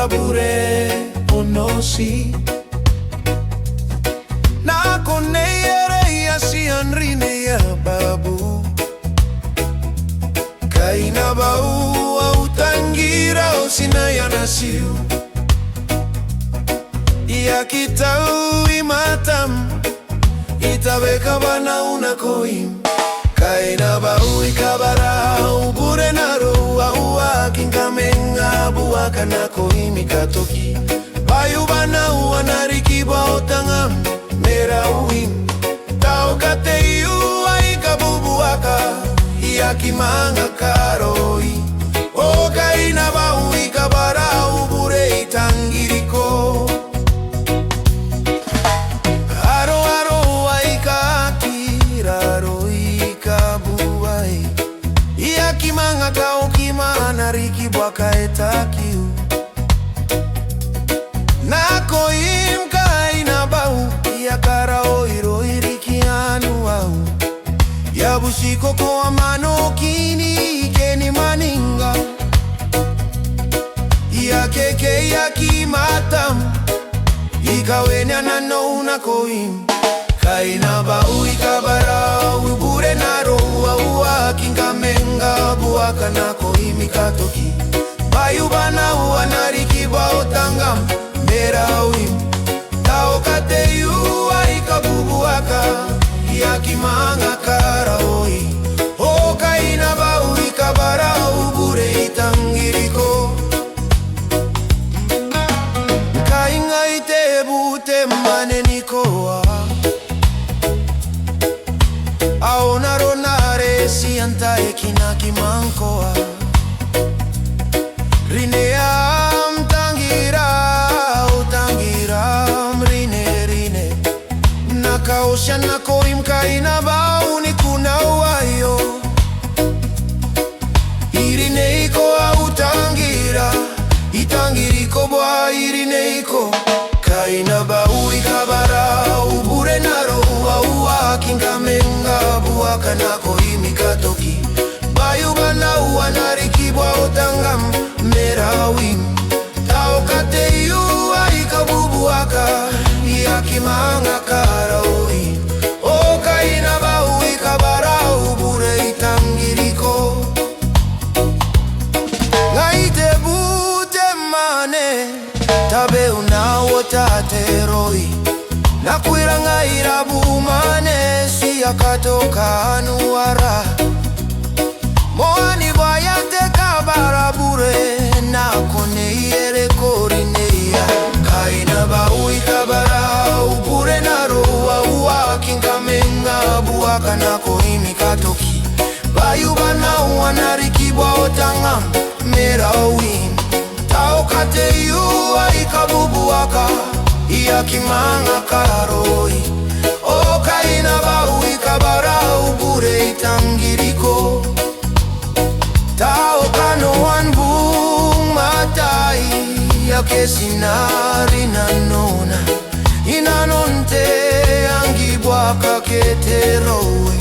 barabure onosi na koneyere ya sianrine ya babu kaina bau au tangira osina ya nasiu ya kitau imatam itabeka bana unakoim kaina bau ikabarau bure naro wa kinkamenga buaka nako imikatoki bayu bana wanarikiba otangam mera uim tau kateyu aikabubuaka yakimanga karoi o kaina bau ikabarau bure itangiriko aro aikakiraro ikabuai yakimanga kau kimana riki bwaka etakiu nako imkaina bau yakara oiro irikianu au yabushiko kwa mano kini keni maninga yakeke yakimatam ikawenya nano unakoim kaina bau ikabarau bure naro wa kinkamenga buaka nako imikatoki bayu bana wanarikiba otangam merawim tao kateyu aikabubuaka yakimanga karaoi o kaina bau ikabarau bure itangiriko kainga itebute manenikoa aona ronare sianta ekinaki mankoa rineam tangiram rine nakaosha nakoim kaina bau ni kuna wayo irineiko au tangira itangiriko bwa irineiko kaina bau ikabarau bure naro wa kinkamenga buaka nako imikatoki bayu bana wanarikibwa otangam merawim tao kateyu aikabubuaka yakimanga karaoi o kaina bau ikabarau bure itangiriko ngaite bute mane tabe unawotateroi nakwira ngaira bumane siyakatoka anuara moani bayate kabarabure nakone yere korineya kaina bau ikabarau bure naro wa kinkamenga buaka nako imikatoki bayu bana wanarikibwa otangam merawin tao kateyu aikabubuaka yakimanga karoi o kaina bau ikabarau bure itangiriko tao kano wanbung matai yake sinari nanona inanonte angibwaka keteroi